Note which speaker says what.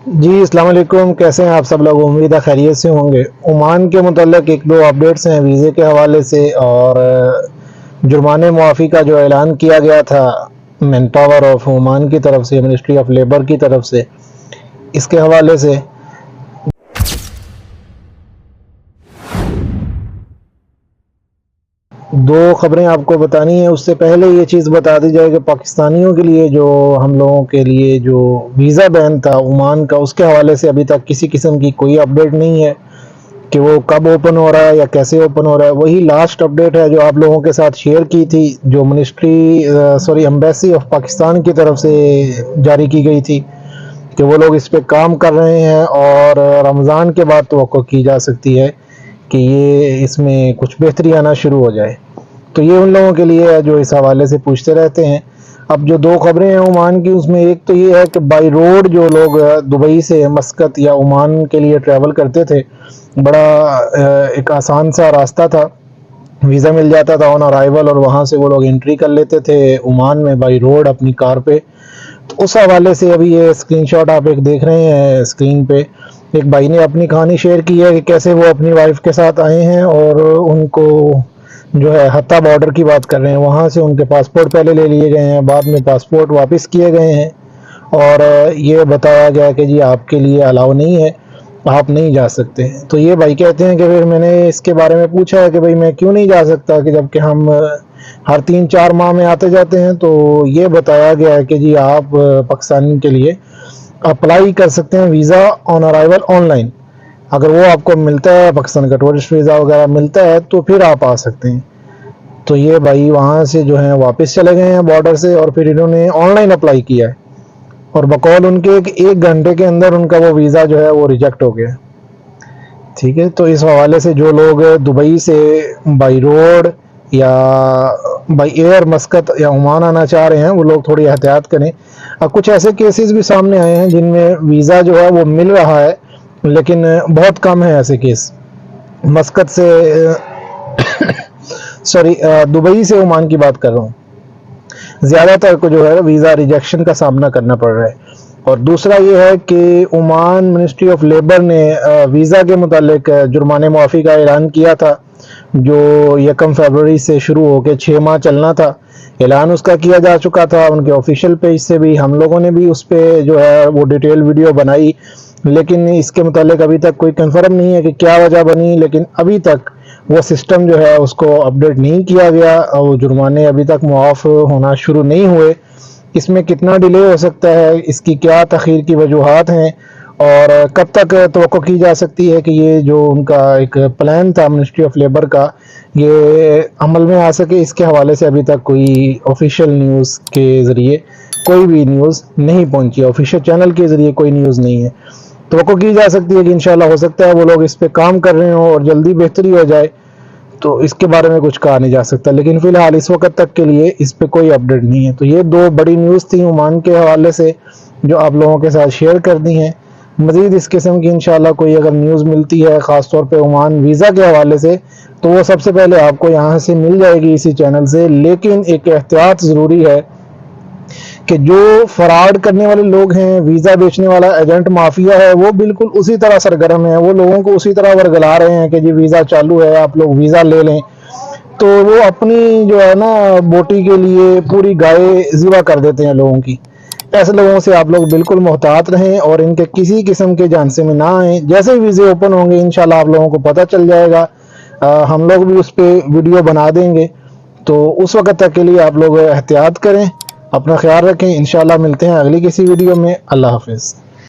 Speaker 1: جی السلام علیکم، کیسے ہیں آپ سب لوگ؟ امید ہے خیریت سے ہوں گے۔ عمان کے متعلق ایک دو اپڈیٹس ہیں ویزے کے حوالے سے، اور جرمانے معافی کا جو اعلان کیا گیا تھا مین پاور آف عمان کی طرف سے، منسٹری آف لیبر کی طرف سے، اس کے حوالے سے دو خبریں آپ کو بتانی ہیں۔ اس سے پہلے یہ چیز بتا دی جائے کہ پاکستانیوں کے لیے جو ہم لوگوں کے لیے جو ویزا بین تھا عمان کا، اس کے حوالے سے ابھی تک کسی قسم کی کوئی اپڈیٹ نہیں ہے کہ وہ کب اوپن ہو رہا ہے یا کیسے اوپن ہو رہا ہے۔ وہی لاسٹ اپڈیٹ ہے جو آپ لوگوں کے ساتھ شیئر کی تھی، جو ایمبیسی آف پاکستان کی طرف سے جاری کی گئی تھی کہ وہ لوگ اس پہ کام کر رہے ہیں اور رمضان کے بعد توقع کی جا سکتی ہے کہ یہ اس میں کچھ بہتری آنا شروع ہو جائے۔ تو یہ ان لوگوں کے لیے ہے جو اس حوالے سے پوچھتے رہتے ہیں۔ اب جو دو خبریں ہیں عمان کی، اس میں ایک تو یہ ہے کہ بائی روڈ جو لوگ دبئی سے مسقط یا عمان کے لیے ٹریول کرتے تھے، بڑا ایک آسان سا راستہ تھا، ویزا مل جاتا تھا آن ارائیول، اور وہاں سے وہ لوگ انٹری کر لیتے تھے عمان میں بائی روڈ اپنی کار پہ۔ تو اس حوالے سے ابھی یہ اسکرین شاٹ آپ ایک دیکھ رہے ہیں اسکرین پہ، ایک بھائی نے اپنی کہانی شیئر کی ہے کہ کیسے وہ اپنی وائف کے ساتھ آئے ہیں اور ان کو جو ہے حتیٰ بارڈر کی بات کر رہے ہیں، وہاں سے ان کے پاسپورٹ پہلے لے لیے گئے ہیں، بعد میں پاسپورٹ واپس کیے گئے ہیں، اور یہ بتایا گیا کہ جی آپ کے لیے الاؤ نہیں ہے، آپ نہیں جا سکتے۔ تو یہ بھائی کہتے ہیں کہ پھر میں نے اس کے بارے میں پوچھا ہے کہ بھائی میں کیوں نہیں جا سکتا، کہ جب کہ ہم ہر 3-4 ماہ میں آتے جاتے ہیں۔ تو یہ بتایا گیا ہے کہ جی آپ پاکستان کے لیے اپلائی کر سکتے ہیں visa on arrival on line, اگر وہ آپ کو ملتا ہے، پاکستان کا ٹورسٹ ویزا وغیرہ ملتا ہے تو پھر آپ آ سکتے ہیں۔ تو یہ بھائی وہاں سے جو ہیں واپس چلے گئے ہیں بارڈر سے، اور پھر انہوں نے آن لائن اپلائی کیا ہے، اور بقول ان کے ایک گھنٹے کے اندر ان کا وہ ویزا جو ہے وہ ریجیکٹ ہو گیا۔ ٹھیک ہے، تو اس حوالے سے جو لوگ دبئی سے بائی روڈ یا بائی ایئر مسقط یا عمان آنا چاہ رہے ہیں، وہ لوگ تھوڑی احتیاط کریں۔ اب کچھ ایسے کیسز بھی سامنے آئے ہیں جن میں ویزا جو ہے وہ مل رہا ہے، لیکن بہت کم ہے ایسے کیس۔ مسقط سے دبئی سے عمان کی بات کر رہا ہوں، زیادہ تر کو جو ہے ویزا ریجیکشن کا سامنا کرنا پڑ رہا ہے۔ اور دوسرا یہ ہے کہ عمان منسٹری آف لیبر نے ویزا کے متعلق جرمانے معافی کا اعلان کیا تھا، جو 1 فروری سے شروع ہو کے 6 ماہ چلنا تھا۔ اعلان اس کا کیا جا چکا تھا ان کے آفیشیل پیج سے بھی، ہم لوگوں نے بھی اس پہ جو ہے وہ ڈیٹیل ویڈیو بنائی، لیکن اس کے متعلق ابھی تک کوئی کنفرم نہیں ہے کہ کیا وجہ بنی، لیکن ابھی تک وہ سسٹم جو ہے اس کو اپڈیٹ نہیں کیا گیا، اور جرمانے ابھی تک معاف ہونا شروع نہیں ہوئے۔ اس میں کتنا ڈیلے ہو سکتا ہے، اس کی کیا تاخیر کی وجوہات ہیں، اور کب تک توقع کی جا سکتی ہے کہ یہ جو ان کا ایک پلان تھا منسٹری آف لیبر کا، یہ عمل میں آ سکے، اس کے حوالے سے ابھی تک کوئی آفیشیل نیوز کے ذریعے کوئی بھی نیوز نہیں پہنچی، آفیشیل چینل کے ذریعے کوئی نیوز نہیں ہے۔ توقع کی جا سکتی ہے کہ انشاءاللہ ہو سکتا ہے وہ لوگ اس پہ کام کر رہے ہوں اور جلدی بہتری ہو جائے، تو اس کے بارے میں کچھ کہا نہیں جا سکتا، لیکن فی الحال اس وقت تک کے لیے اس پہ کوئی اپڈیٹ نہیں ہے۔ تو یہ دو بڑی نیوز تھیں عمان کے حوالے سے جو آپ لوگوں کے ساتھ شیئر کر دی ہیں۔ مزید اس قسم کی انشاءاللہ کوئی اگر نیوز ملتی ہے، خاص طور پہ عمان ویزا کے حوالے سے، تو وہ سب سے پہلے آپ کو یہاں سے مل جائے گی اسی چینل سے، لیکن ایک احتیاط ضروری ہے کہ جو فراڈ کرنے والے لوگ ہیں، ویزا بیچنے والا ایجنٹ مافیا ہے، وہ بالکل اسی طرح سرگرم ہے، وہ لوگوں کو اسی طرح ورگلا رہے ہیں کہ جی ویزا چالو ہے، آپ لوگ ویزا لے لیں۔ تو وہ اپنی جو ہے نا بوٹی کے لیے پوری گائے ذبح کر دیتے ہیں لوگوں کی۔ ایسے لوگوں سے آپ لوگ بالکل محتاط رہیں اور ان کے کسی قسم کے جانسے میں نہ آئیں۔ جیسے ہی ویزے اوپن ہوں گے انشاءاللہ آپ لوگوں کو پتہ چل جائے گا، ہم لوگ بھی اس پہ ویڈیو بنا دیں گے۔ تو اس وقت تک کے لیے آپ لوگ احتیاط کریں، اپنا خیال رکھیں۔ انشاءاللہ ملتے ہیں اگلی کسی ویڈیو میں۔ اللہ حافظ۔